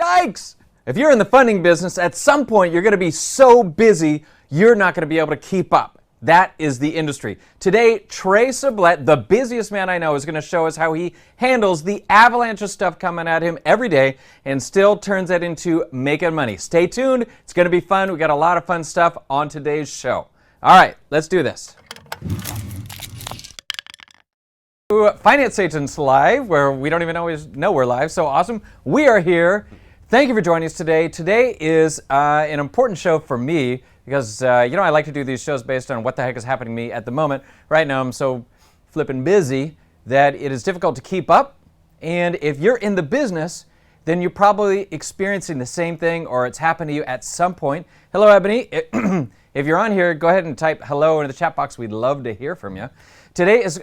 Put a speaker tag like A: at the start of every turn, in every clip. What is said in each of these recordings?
A: Yikes! If you're in the funding business, at some point you're going to be so busy you're not going to be able to keep up. That is the industry. Today, Trey Sublette, the busiest man I know, is going to show us how he handles the avalanche of stuff coming at him every day and still turns it into making money. Stay tuned. It's going to be fun. We got a lot of fun stuff on today's show. All right, let's do this. Finance Agents Live, where we don't even always know we're live. So awesome. We are here. Thank you for joining us today. Today is an important show for me because, I like to do these shows based on what the heck is happening to me at the moment. Right now, I'm so flippin' busy that it is difficult to keep up. And if you're in the business, then you're probably experiencing the same thing or it's happened to you at some point. Hello, Ebony. If you're on here, go ahead and type hello into the chat box. We'd love to hear from you. Today is,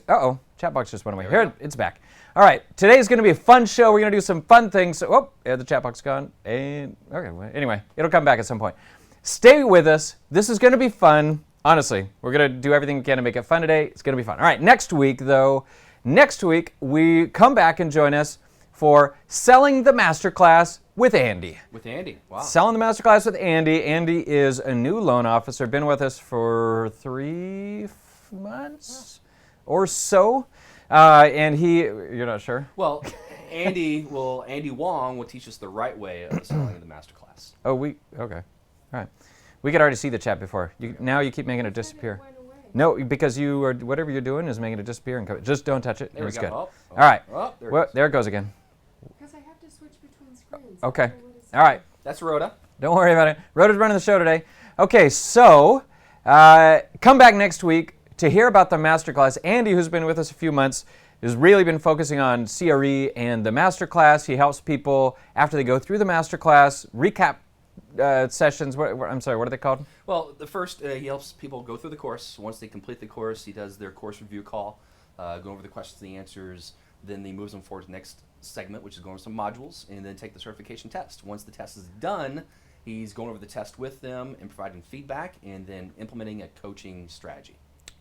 A: chat box just went away. Here, it's back. All right, today is going to be a fun show. We're going to do some fun things. Oh, the chat box gone. And okay, well, anyway, it'll come back at some point. Stay with us. This is going to be fun. Honestly, we're going to do everything we can to make it fun today. It's going to be fun. All right, next week, we come back and join us for Selling the Masterclass with Andy.
B: With Andy, wow.
A: Selling the Masterclass with Andy. Andy is a new loan officer, been with us for 3 months or so. And you're not sure?
B: Well, Andy Wong will teach us the right way of selling the masterclass.
A: Okay. All right. We could already see the chat before. Now you keep making it disappear. No, because whatever you're doing is making it disappear and just don't touch it.
B: There we go.
A: Good.
B: All
A: right.
B: There
A: it goes again.
C: Because I have to switch between screens.
A: Okay. All right.
B: That's Rhoda.
A: Don't worry about it. Rhoda's running the show today. Okay, so come back next week to hear about the masterclass. Andy, who's been with us a few months, has really been focusing on CRE and the masterclass. He helps people after they go through the masterclass, recap sessions. I'm sorry, what are they called?
B: Well, the first, he helps people go through the course. Once they complete the course, he does their course review call, go over the questions and the answers. Then he moves them forward to the next segment, which is going over some modules, and then take the certification test. Once the test is done, he's going over the test with them and providing feedback and then implementing a coaching strategy.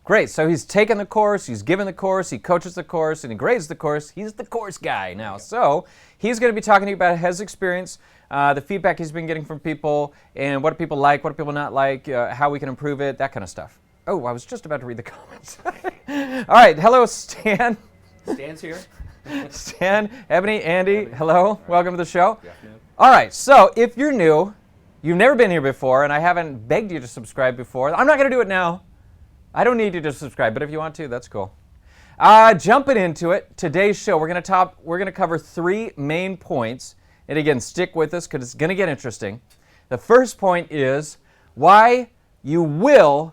A: Great. So he's taken the course, he's given the course, he coaches the course, and he grades the course. He's the course guy now. So he's going to be talking to you about his experience, the feedback he's been getting from people, and what do people like, what do people not like, how we can improve it, that kind of stuff. Oh, I was just about to read the comments. All right. Hello, Stan.
B: Stan's here.
A: Stan, Ebony, Andy, hello. Welcome to the show.
B: Good afternoon.
A: All right. So if you're new, you've never been here before, and I haven't begged you to subscribe before, I'm not going to do it now. I don't need you to subscribe, but if you want to, that's cool. Jumping into it, today's show, we're going to cover 3 main points. And again, stick with us because it's going to get interesting. The first point is why you will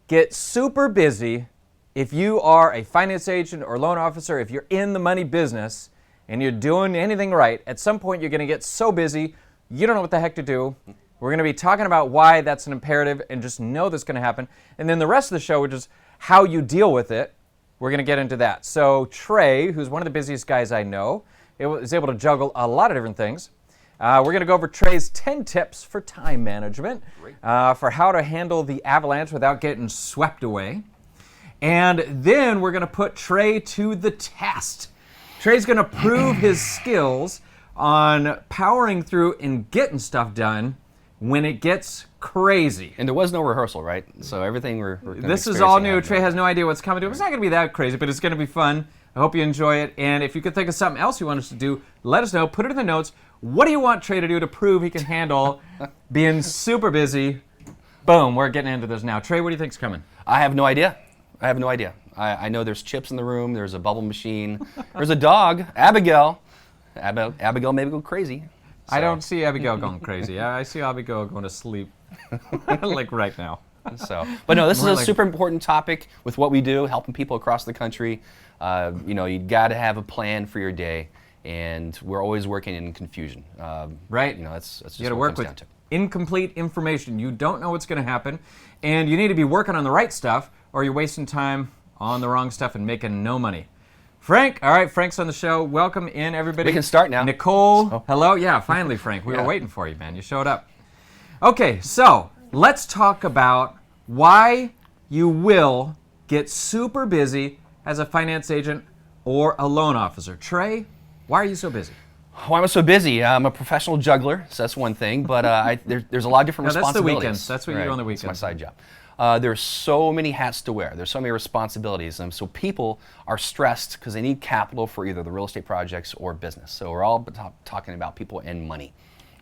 A: get super busy if you are a finance agent or loan officer, if you're in the money business and you're doing anything right. At some point, you're going to get so busy, you don't know what the heck to do. We're going to be talking about why that's an imperative and just know that's going to happen. And then the rest of the show, which is how you deal with it, we're going to get into that. So Trey, who's one of the busiest guys I know, is able to juggle a lot of different things. We're going to go over Trey's 10 tips for time management, for how to handle the avalanche without getting swept away. And then we're going to put Trey to the test. Trey's going to prove his skills on powering through and getting stuff done when it gets crazy.
B: And there was no rehearsal, right? So everything we're
A: This is all new. Trey has no idea what's coming to him. It's not going to be that crazy, but it's going to be fun. I hope you enjoy it. And if you could think of something else you want us to do, let us know. Put it in the notes. What do you want Trey to do to prove he can handle being super busy? Boom, we're getting into this now. Trey, what do you think's coming?
B: I have no idea. I know there's chips in the room. There's a bubble machine. There's a dog, Abigail. Abigail may go crazy. So.
A: I don't see Abigail going crazy. I see Abigail going to sleep, like right now.
B: But no, this is a super important topic with what we do, helping people across the country. You got to have a plan for your day, and we're always working in confusion.
A: Right.
B: That's just
A: you got to
B: what
A: work with incomplete information. You don't know what's going to happen, and you need to be working on the right stuff, or you're wasting time on the wrong stuff and making no money. Frank, all right, Frank's on the show. Welcome in, everybody.
B: We can start now.
A: Nicole, hello. Yeah, finally, Frank. We were waiting for you, man. You showed up. Okay, so let's talk about why you will get super busy as a finance agent or a loan officer. Trey, why are you so busy?
B: Why am I so busy? I'm a professional juggler, so that's one thing. But there's a lot of different
A: No, that's the
B: responsibilities.
A: weekends. That's what you do on the
B: It's my
A: weekends.
B: side job. There's so many hats to wear. There's so many responsibilities, and so people are stressed because they need capital for either the real estate projects or business. So we're all talking about people and money.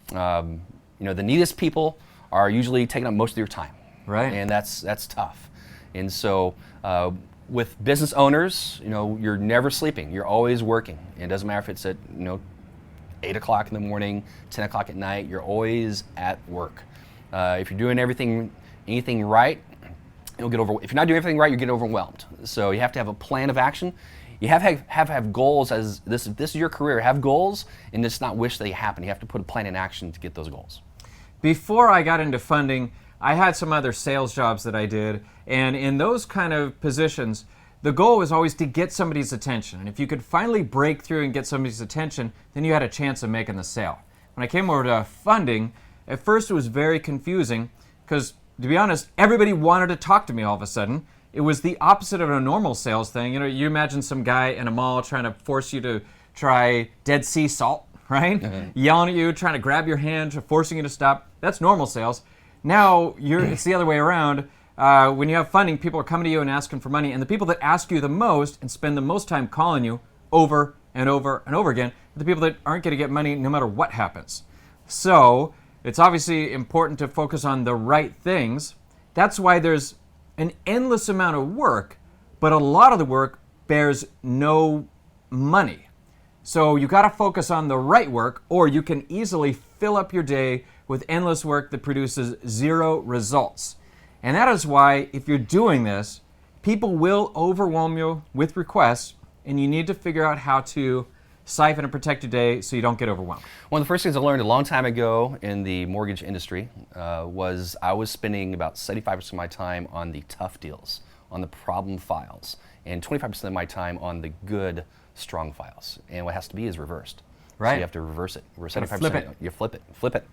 B: The neediest people are usually taking up most of your time,
A: Right.
B: and that's tough. And so with business owners, you're never sleeping. You're always working. It doesn't matter if it's at 8 o'clock in the morning, 10 o'clock at night. You're always at work. If you're doing anything right, you'll get over. If you're not doing everything right, you get overwhelmed. So you have to have a plan of action. You have goals. As this is your career. Have goals and just not wish they happen. You have to put a plan in action to get those goals.
A: Before I got into funding, I had some other sales jobs that I did, and in those kind of positions, the goal was always to get somebody's attention. And if you could finally break through and get somebody's attention, then you had a chance of making the sale. When I came over to funding, at first it was very confusing because, to be honest, everybody wanted to talk to me all of a sudden. It was the opposite of a normal sales thing. You imagine some guy in a mall trying to force you to try Dead Sea salt, right? Mm-hmm. Yelling at you, trying to grab your hand, forcing you to stop. That's normal sales. Now it's the other way around. When you have funding, people are coming to you and asking for money, and the people that ask you the most and spend the most time calling you over and over and over again are the people that aren't going to get money no matter what happens. So it's obviously important to focus on the right things. That's why there's an endless amount of work, but a lot of the work bears no money. So you got to focus on the right work, or you can easily fill up your day with endless work that produces zero results. And that is why, if you're doing this, people will overwhelm you with requests, and you need to figure out how to siphon and protect your day so you don't get overwhelmed.
B: One of the first things I learned a long time ago in the mortgage industry was I was spending about 75% of my time on the tough deals, on the problem files, and 25% of my time on the good, strong files. And what has to be is reversed.
A: Right.
B: So you have to reverse it. We're 75%.
A: Flip it.
B: You flip it.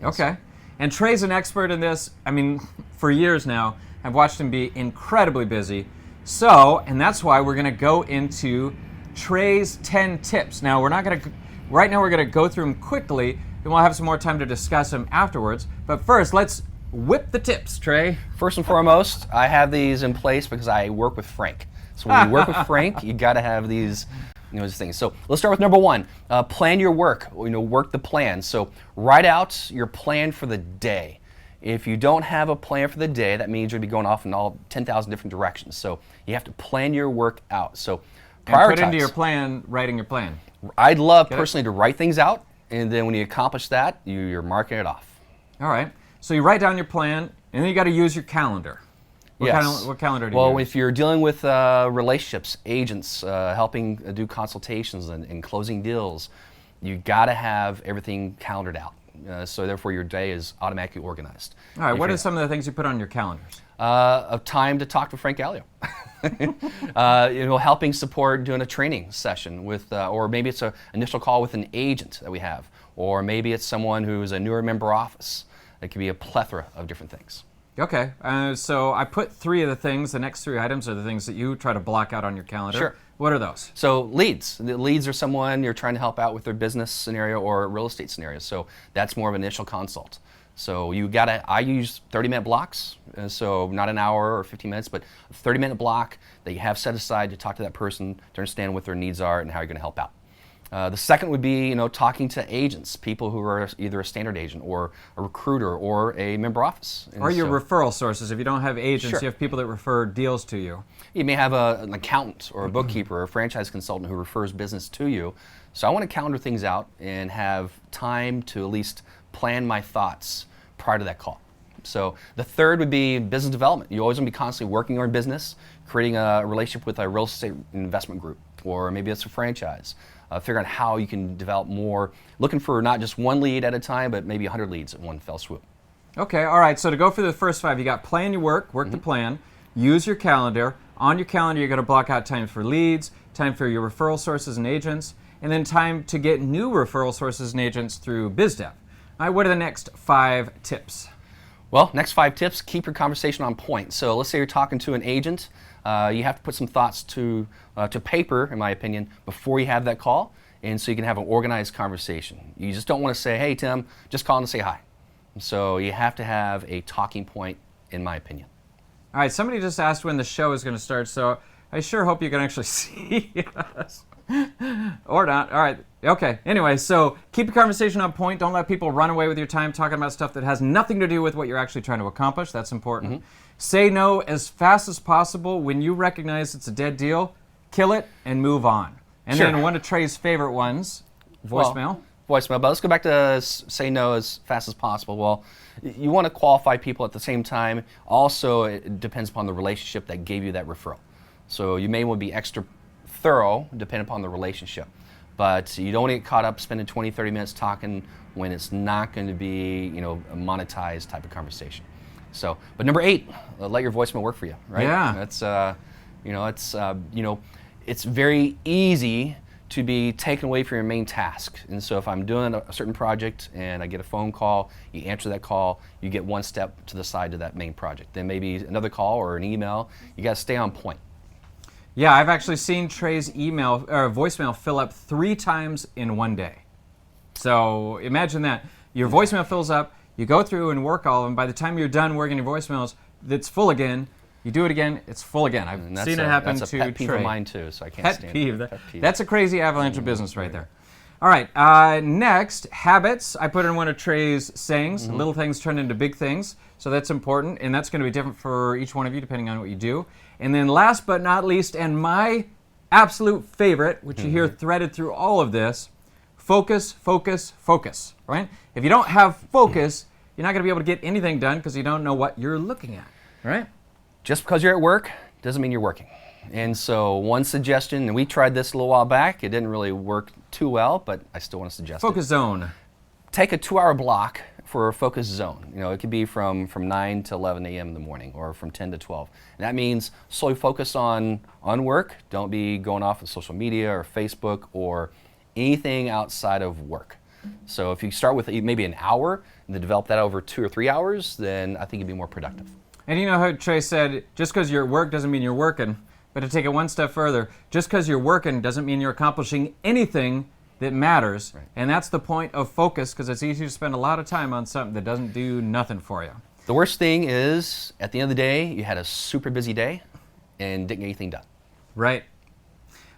A: Okay. And Trey's an expert in this. I mean, for years now, I've watched him be incredibly busy. So, and that's why we're going to go into Trey's 10 tips. Now, right now we're going to go through them quickly, and we'll have some more time to discuss them afterwards. But first, let's whip the tips, Trey.
B: First and foremost, I have these in place because I work with Frank. So when you work with Frank, you got to have these things. So let's start with number one. Plan your work. Work the plan. So write out your plan for the day. If you don't have a plan for the day, that means you'll be going off in all 10,000 different directions. So you have to plan your work out. So prioritize.
A: And put into your plan, writing your plan.
B: I'd love personally to write things out, and then when you accomplish that, you're marking it off.
A: All right. So you write down your plan, and then you got to use your calendar. What calendar do you use?
B: Well, if you're dealing with relationships, agents, helping do consultations and closing deals, you got to have everything calendared out. So therefore, your day is automatically organized.
A: All right. What are some of the things you put on your calendars?
B: A time to talk to Frank Gallio. Helping support doing a training session with, or maybe it's an initial call with an agent that we have, or maybe it's someone who's a newer member office. It could be a plethora of different things.
A: Okay, so I put 3 of the things. The next 3 items are the things that you try to block out on your calendar.
B: Sure.
A: What are those?
B: So leads. The leads are someone you're trying to help out with their business scenario or real estate scenario. So that's more of an initial consult. So I use 30-minute blocks. So not an hour or 15 minutes, but a 30-minute block that you have set aside to talk to that person to understand what their needs are and how you're going to help out. The second would be, talking to agents, people who are either a standard agent or a recruiter or a member office.
A: Or your referral sources. If you don't have agents,
B: Sure.
A: You have people that refer deals to you.
B: You may have an accountant or a bookkeeper or a franchise consultant who refers business to you. So I want to calendar things out and have time to at least plan my thoughts prior to that call. So the third would be business development. You always want to be constantly working on business, creating a relationship with a real estate investment group, or maybe it's a franchise. Figure out how you can develop more, looking for not just one lead at a time, but maybe 100 leads at one fell swoop.
A: Okay, all right, so to go for the first 5, you got plan your work the plan, use your calendar. On your calendar, you're going to block out time for leads, time for your referral sources and agents, and then time to get new referral sources and agents through BizDev. All right, what are the next 5 tips?
B: Well, next 5 tips, keep your conversation on point. So let's say you're talking to an agent. You have to put some thoughts to paper, in my opinion, before you have that call. And so you can have an organized conversation. You just don't want to say, hey, Tim, just call in to say hi. So you have to have a talking point, in my opinion.
A: All right, somebody just asked when the show is going to start, so I sure hope you can actually see us. Or not. All right. Okay. Anyway, so keep your conversation on point. Don't let people run away with your time talking about stuff that has nothing to do with what you're actually trying to accomplish. That's important. Mm-hmm. Say no as fast as possible. When you recognize it's a dead deal, kill it and move on. And
B: sure.
A: Then one of Trey's favorite ones, voicemail.
B: Voicemail, but let's go back to say no as fast as possible. Well, you want to qualify people at the same time. Also, it depends upon the relationship that gave you that referral. So you may want to be extra thorough depending upon the relationship. But you don't want to get caught up spending 20, 30 minutes talking when it's not going to be, a monetized type of conversation. So, but number 8, let your voicemail work for you, right?
A: Yeah.
B: That's, it's very easy to be taken away from your main task. And so if I'm doing a certain project and I get a phone call, you answer that call, you get one step to the side to that main project. Then maybe another call or an email. You got to stay on point.
A: Yeah, I've actually seen Trey's email or voicemail fill up 3 times in one day. So imagine that. Your voicemail fills up, you go through and work all of them. By the time you're done working your voicemails, it's full again. You do it again, it's full again. I've seen it happen to Trey.
B: That's a pet peeve of mine too, so I can't stand it.
A: Pet peeve. That's a crazy avalanche of business right there. All right, next, habits. I put in one of Trey's sayings. Mm-hmm. Little things turn into big things, so that's important, and that's going to be different for each one of you depending on what you do. And then last but not least, and my absolute favorite, which you hear threaded through all of this, focus, focus, focus, right? If you don't have focus, you're not going to be able to get anything done because you don't know what you're looking at, right?
B: Just because you're at work doesn't mean you're working. And so one suggestion, and we tried this a little while back, it didn't really work too well, but I still want to suggest
A: Focus zone.
B: Take a 2-hour block for a focus zone. It could be from 9 to 11 a.m. in the morning or from 10 to 12. And that means solely focus on work. Don't be going off of social media or Facebook or anything outside of work. So if you start with maybe an hour and then develop that over 2 or 3 hours, then I think you'd be more productive.
A: And you know how Trey said, just because you're at work doesn't mean you're working. But to take it one step further, just because you're working doesn't mean you're accomplishing anything that matters. Right. And that's the point of focus, because it's easy to spend a lot of time on something that doesn't do nothing for you.
B: The worst thing is, at the end of the day, you had a super busy day and didn't get anything done.
A: Right.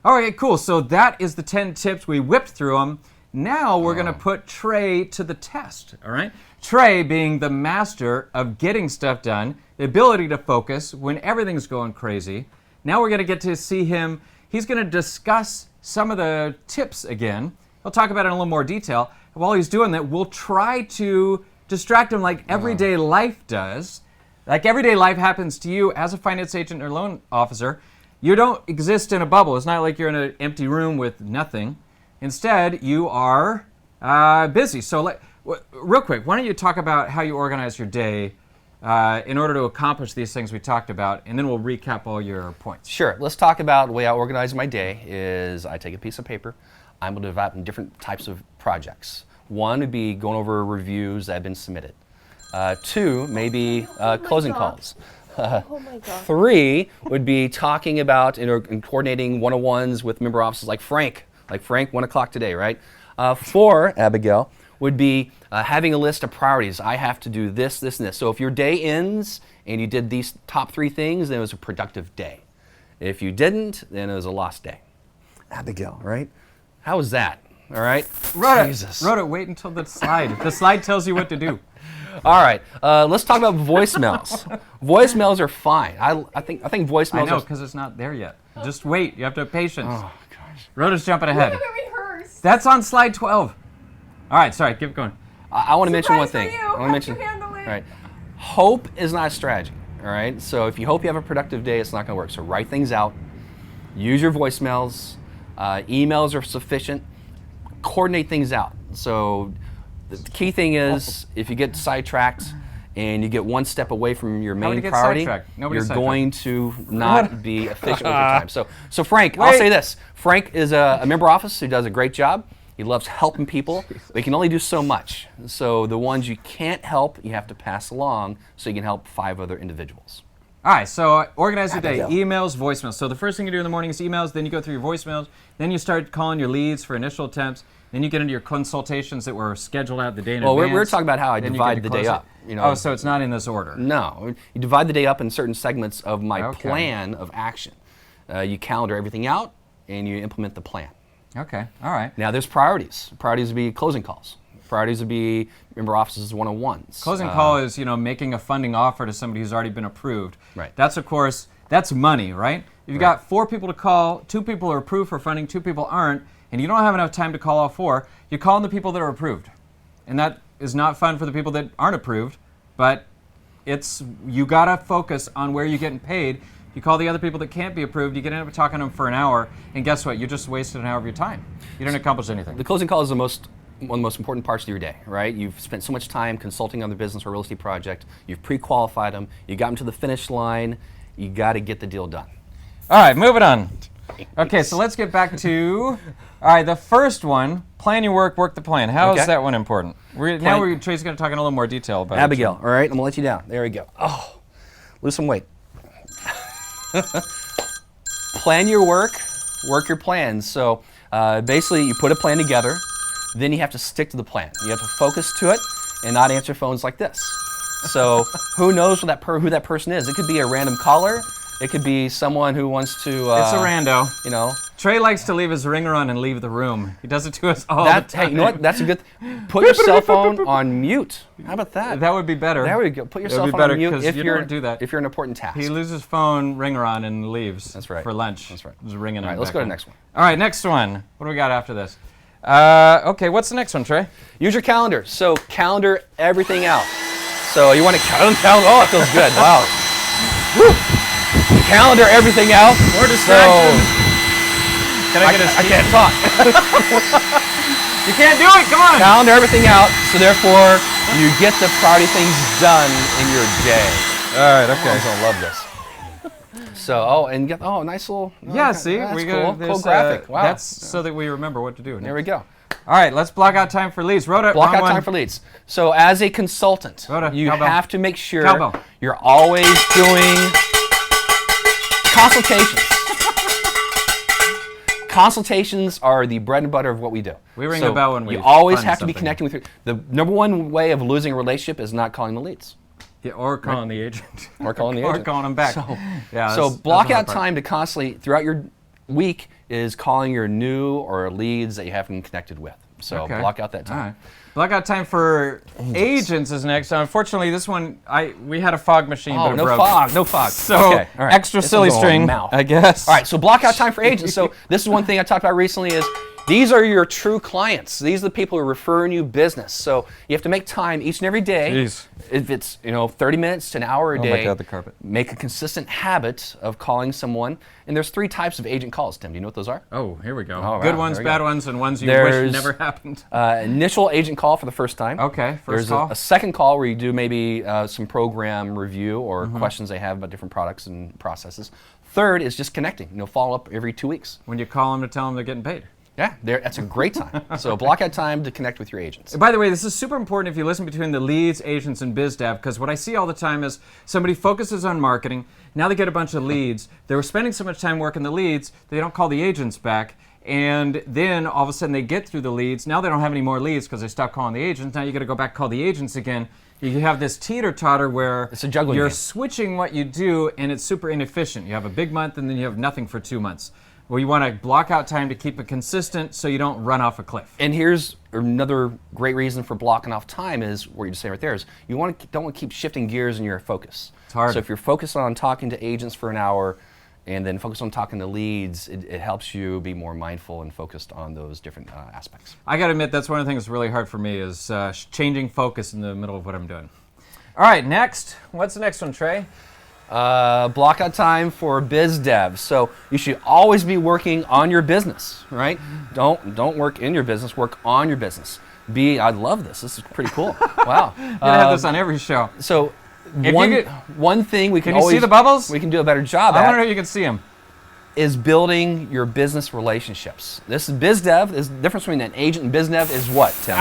A: All right, cool. So that is the 10 tips. We whipped through them. Now we're going to put Trey to the test, all right? Trey being the master of getting stuff done, the ability to focus when everything's going crazy. Now we're going to get to see him. He's going to discuss some of the tips again. He'll talk about it in a little more detail. While he's doing that, we'll try to distract him like everyday life does. Like everyday life happens to you as a finance agent or loan officer. You don't exist in a bubble. It's not like you're in an empty room with nothing. Instead, you are busy. So real quick, why don't you talk about how you organize your day in order to accomplish these things we talked about, and then we'll recap all your points.
B: Sure. Let's talk about the way I organize my day is I take a piece of paper. I'm going to divide in different types of projects. 1 would be going over reviews that have been submitted. 2, maybe closing calls.
C: Oh my God.
B: 3 would be talking about and coordinating one-on-ones with member offices like Frank. Like Frank, 1 o'clock today, right? 4, Abigail, would be having a list of priorities. I have to do this, this, and this. So if your day ends and you did these top 3 things, then it was a productive day. If you didn't, then it was a lost day. Abigail, right? How was that? All right?
A: Jesus. Wrote it, wait until the slide. The slide tells you what to do.
B: All right, let's talk about voicemails. Voicemails are fine. I think voicemails.
A: I know, because it's not there yet. Just wait. You have to have patience.
B: Oh gosh.
A: Rhoda's jumping ahead.
C: We haven't rehearsed.
A: That's on slide 12. All right, sorry, keep going.
B: I want to mention one thing.
C: I want to mention. All
B: right. Hope is not a strategy. All right. So if you hope you have a productive day, it's not going to work. So write things out. Use your voicemails. Emails are sufficient. Coordinate things out. So the key thing is, if you get sidetracked and you get one step away from your main priority, you're going to not be efficient with your time. So Frank, I'll say this. Frank is a member office who does a great job. He loves helping people, but he can only do so much. So the ones you can't help, you have to pass along so you can help 5 other individuals.
A: All right, so organize your day.
B: Abigail.
A: Emails, voicemails. So the first thing you do in the morning is emails, then you go through your voicemails, then you start calling your leads for initial attempts, then you get into your consultations that were scheduled out the day in
B: Well,
A: advance.
B: we're talking about how I
A: Then you
B: divide
A: get to
B: the day
A: close it.
B: up. You know,
A: Oh, so it's not in this order.
B: No, you divide the day up in certain segments of my
A: Okay.
B: plan of action. You calendar everything out, and you implement the plan.
A: Okay, all right.
B: Now, there's priorities. Priorities would be closing calls. Priorities would be member offices one-on-ones.
A: Closing call is, making a funding offer to somebody who's already been approved.
B: Right.
A: That's, of course, that's money, right? If you've got 4 people to call, 2 people are approved for funding, 2 people aren't, and you don't have enough time to call all 4, you're calling the people that are approved. And that is not fun for the people that aren't approved, but you gotta focus on where you're getting paid. You call the other people that can't be approved, you can end up talking to them for an hour, and guess what? You just wasted an hour of your time. You didn't accomplish anything.
B: The closing call is one of the most important parts of your day, right? You've spent so much time consulting on the business or real estate project. You've pre-qualified them. You got them to the finish line. You got to get the deal done.
A: All right, moving on. Okay, so let's get back to, all right, the first one, plan your work, work the plan. How is
B: Okay.
A: that one important? Trey's going to talk in a little more detail about
B: Abigail, all right, I'm gonna let you down. There we go. Oh, lose some weight. Plan your work your plans. So basically, you put a plan together, then you have to stick to the plan. You have to focus to it and not answer phones like this. So who knows who that person is? It could be a random caller. It could be someone who wants to.
A: It's a rando.
B: You know.
A: Trey likes to leave his ringer on and leave the room. He does it to us all the time.
B: Hey, you know what? That's a good. Put your cell phone on mute. How about that?
A: That would be better.
B: There we go. Put your
A: That
B: cell
A: would be
B: phone
A: better
B: on mute
A: 'cause
B: if
A: you
B: you're
A: don't do that.
B: if you're an important task.
A: He loses phone, ringer on, and leaves.
B: That's right.
A: For lunch.
B: That's right.
A: Just ringing
B: All right,
A: him
B: let's
A: back
B: go to
A: on.
B: the next one.
A: All right, next one. What do we got after this? Okay, what's the next one, Trey?
B: Use your calendar. So calendar everything out. So you want to calendar. Oh, it feels good. Wow. Woo. Calendar everything out.
A: More distractions. Can I get a
B: I can't talk.
A: You can't do it. Come on.
B: Calendar everything out. So therefore, you get the priority things done in your day.
A: All right.
B: I'm gonna love this. So, nice little.
A: Yeah. See,
B: that's
A: we
B: cool.
A: got
B: Cool graphic. Wow.
A: That's so that we remember what to do.
B: There we go.
A: All right. Let's block out time for leads.
B: Block
A: wrong
B: out
A: one.
B: time for leads. So as a consultant,
A: Rhoda,
B: you
A: cowbell.
B: have to make sure
A: Cowbell.
B: you're always doing consultations. Consultations are the bread and butter of what we do.
A: We ring the bell when we
B: You always
A: find
B: have to be
A: something.
B: connecting with the number one way of losing a relationship is not calling the leads.
A: Yeah, or calling the agent.
B: Or calling the
A: Or
B: agent.
A: calling them back.
B: So,
A: yeah.
B: so
A: that's
B: block
A: the hard
B: out
A: part.
B: time to constantly, throughout your week, is calling your new or leads that you haven't connected with. So
A: Okay.
B: block out that time.
A: All right. Block out time for agents is next. Unfortunately, this one we had a fog machine, but
B: Oh,
A: it
B: no
A: broke.
B: fog, no fog.
A: So
B: Okay, all right.
A: extra
B: This
A: silly
B: is all
A: string,
B: mouth.
A: I guess.
B: All right, so block out time for agents. So this is one thing I talked about recently is these are your true clients. These are the people who are referring you business. So you have to make time each and every day.
A: Jeez.
B: If it's 30 minutes to an hour a
A: Oh my
B: day,
A: God, the carpet.
B: make a consistent habit of calling someone. And there's 3 types of agent calls, Tim. Do you know what those are?
A: Oh, here we go.
B: Oh, wow,
A: Good ones,
B: there we
A: bad
B: go.
A: ones, and ones you
B: There's-
A: wish never happened.
B: Initial agent call for the first time.
A: Okay, first
B: There's
A: call.
B: a second call where you do maybe some program review or
A: Mm-hmm.
B: questions they have about different products and processes. Third is just connecting. Follow up every 2 weeks.
A: When you call them to tell them they're getting paid.
B: Yeah, that's a great time. So block out time to connect with your agents.
A: By the way, this is super important if you listen between the leads, agents, and biz dev, because what I see all the time is somebody focuses on marketing. Now they get a bunch of leads. They were spending so much time working the leads, they don't call the agents back. And then all of a sudden they get through the leads. Now they don't have any more leads because they stopped calling the agents. Now you got to go back and call the agents again. You have this teeter-totter where
B: It's a juggling
A: you're
B: game.
A: switching what you do, and it's super inefficient. You have a big month, and then you have nothing for 2 months. Well, you want to block out time to keep it consistent so you don't run off a cliff.
B: And here's another great reason for blocking off time is what you just say right there is you don't want to keep shifting gears in your focus.
A: It's hard.
B: So if you're focused on talking to agents for an hour and then focus on talking to leads, it helps you be more mindful and focused on those different aspects.
A: I got to admit, that's one of the things that's really hard for me is changing focus in the middle of what I'm doing. All right, next. What's the next one, Trey?
B: Block out time for biz dev. So you should always be working on your business, right? Don't work in your business, work on your business. I love this. This is pretty cool. Wow.
A: You're gonna have this on every show.
B: So
A: If
B: one,
A: you get-
B: one thing we can
A: Can you see
B: always
A: the bubbles?
B: we can do a better job
A: I
B: at
A: want to know if you can see them.
B: is building your business relationships. This is biz dev. The difference between an agent and biz dev is what, Tim?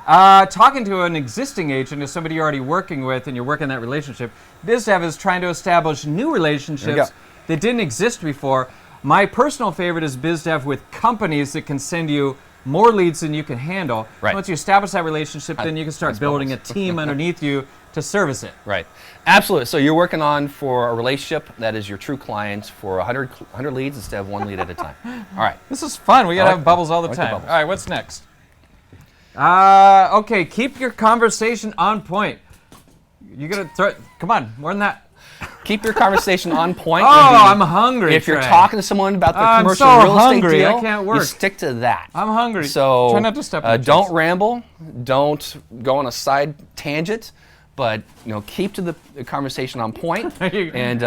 A: Talking to an existing agent is somebody you're already working with and you're working that relationship. BizDev is trying to establish new relationships that didn't exist before. My personal favorite is BizDev with companies that can send you more leads than you can handle.
B: Right.
A: Once you establish that relationship, then you can start building a team underneath you to service it.
B: Right. Absolutely. So you're working on for a relationship that is your true client for 100 leads instead of 1 lead at a time. All right.
A: This is fun. We got to have bubbles all the time. All right, what's next? Okay, keep your conversation on point. You got to throw, come on, more than that.
B: Keep your conversation on point.
A: Oh, I'm hungry.
B: If you're
A: Trey.
B: talking to someone about their commercial
A: so
B: real estate
A: hungry,
B: deal,
A: I can't work.
B: you stick to that.
A: I'm hungry.
B: So
A: try not to step on
B: don't ramble. Don't go on a side tangent. But keep to the conversation on point, and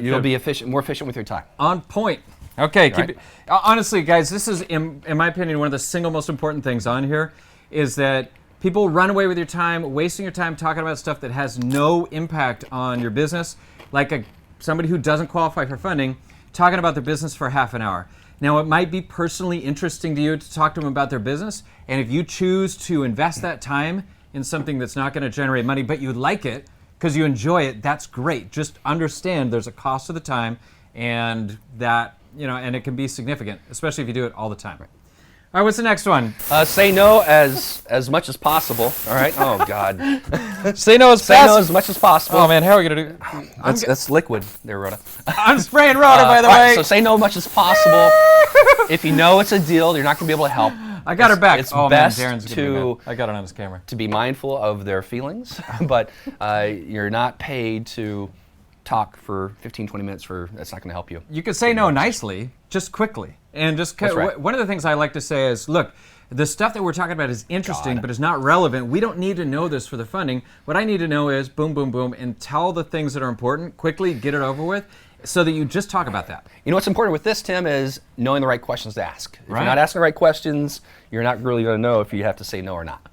B: you'll be more efficient with your time.
A: On point. Okay.
B: Right.
A: Keep it, honestly, guys, this is, in my opinion, one of the single most important things on here is that people run away with your time, wasting your time talking about stuff that has no impact on your business, like somebody who doesn't qualify for funding, talking about their business for half an hour. Now, it might be personally interesting to you to talk to them about their business, and if you choose to invest that time in something that's not going to generate money, but you like it because you enjoy it, that's great. Just understand there's a cost to the time, and that, and it can be significant, especially if you do it all the time. Right. All right, what's the next one?
B: Say no as much as possible. All right. Oh God.
A: Say no as
B: Say
A: fast.
B: no as much as possible.
A: Oh man, how are we gonna do?
B: That's liquid there, Rhoda.
A: I'm spraying Rhoda, by the way.
B: Right, so say no as much as possible. If you know it's a deal, you're not going to be able to help.
A: I got her back.
B: It's
A: Darren's
B: best
A: gonna be mad. I got it on his camera.
B: To be mindful of their feelings, but you're not paid to talk for 15, 20 minutes that's not going to help you.
A: You could say no nicely, just quickly. And just
B: right.
A: One of the things I like to say is, look, the stuff that we're talking about is interesting, but it's not relevant. We don't need to know this for the funding. What I need to know is boom, boom, boom, and tell the things that are important quickly, get it over with, so that you just talk about that.
B: You know what's important with this, Tim, is knowing the right questions to ask. If
A: Right.
B: you're not asking the right questions, you're not really going to know if you have to say no or not.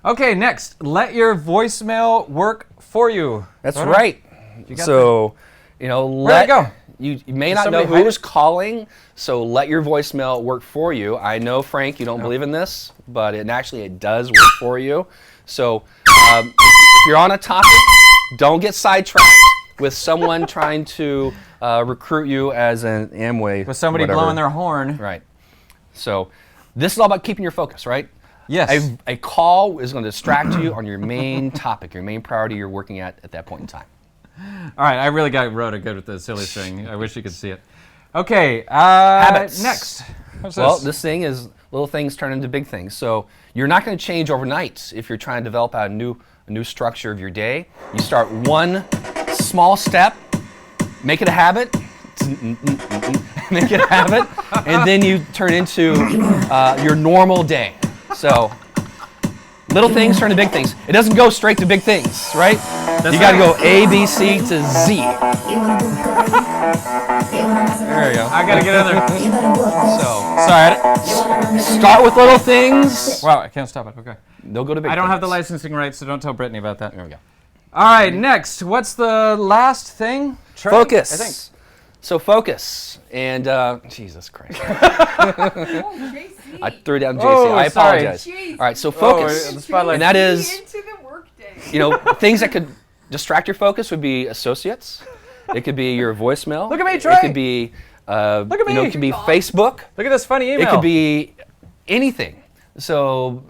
A: Okay, next, let your voicemail work for you.
B: That's
A: Rhoda?
B: right.
A: got
B: So,
A: Where'd it go?
B: You may not know
A: somebody hide
B: who's
A: it?
B: calling, so let your voicemail work for you. I know, Frank, you don't believe in this, but it does work for you. So if you're on a topic, don't get sidetracked with someone trying to recruit you as an Amway.
A: With somebody
B: whatever.
A: blowing their horn.
B: Right. So this is all about keeping your focus, right?
A: Yes.
B: A call is going to distract you on your main topic, your main priority you're working at that point in time.
A: All right, I really got Rhoda good with the silly thing. I wish you could see it. Okay,
B: Habits.
A: next. What's
B: Well, this thing is little things turn into big things. So you're not going to change overnight if you're trying to develop a new structure of your day. You start one small step, make it a habit, make it a habit, and then you turn into your normal day. So little things turn to big things. It doesn't go straight to big things, right? You got to go A, B, C to Z. There you go.
A: I gotta get in there.
B: So
A: Sorry.
B: start with little things.
A: Wow, I can't stop it. Okay.
B: They'll go to big
A: I don't
B: things.
A: have the licensing rights, so don't tell Brittany about that.
B: There we go.
A: All right, next. What's the last thing? Trey,
B: Focus.
A: I think.
B: So focus. And Jesus Christ.
C: Oh, JC.
B: I threw down JC.
A: Oh,
B: I
A: sorry.
B: apologize.
C: Jeez.
B: All right, so
A: Oh,
B: focus.
A: the spotlight.
B: And that is,
C: Into the workday.
B: things that could distract your focus would be associates. It could be your voicemail.
A: Look at me, Trey.
B: It could be,
A: Look at me.
B: it could be Facebook.
A: Look at this funny email.
B: It could be anything. So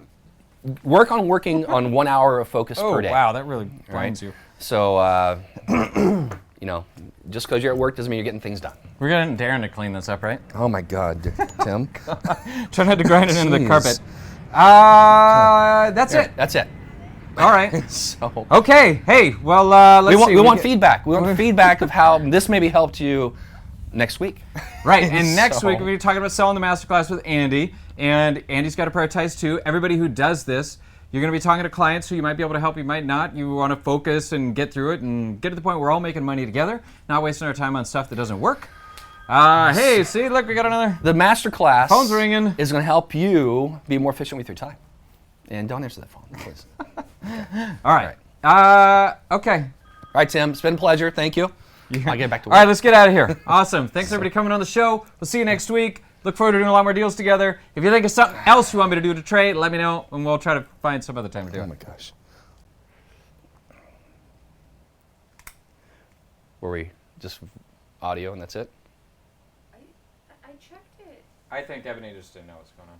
B: work on working on 1 hour of focus per day.
A: Wow, that really blinds you.
B: So, just because you're at work doesn't mean you're getting things done.
A: We're getting Darren to clean this up, right?
B: Oh my God, Tim.
A: Try not to grind it into the
B: Jeez.
A: carpet. That's it.
B: That's it.
A: All right.
B: So
A: Okay. Hey, well, let's see.
B: we want feedback. We want feedback of how this maybe helped you next week.
A: Right, and next
B: So-
A: week we're going to be talking about selling the masterclass with Andy, and Andy's got to prioritize too. Everybody who does this, you're going to be talking to clients who you might be able to help, you might not. You want to focus and get through it and get to the point where we're all making money together, not wasting our time on stuff that doesn't work. Hey, see, look, we got another.
B: The masterclass
A: Phone's ringing.
B: is going to help you be more efficient with your time. And don't answer that phone, please.
A: All right. Okay.
B: All right, Tim, it's been a pleasure. Thank you. I'll get back to
A: All
B: work.
A: right, let's get out of here. Awesome. Thanks everybody coming on the show. We'll see you next week. Look forward to doing a lot more deals together. If you think of something else you want me to do to Trey, let me know, and we'll try to find some other time to do
B: Oh
A: it.
B: my gosh. Were we just audio and that's it?
C: I checked it.
A: I think Ebony just didn't know what's going on.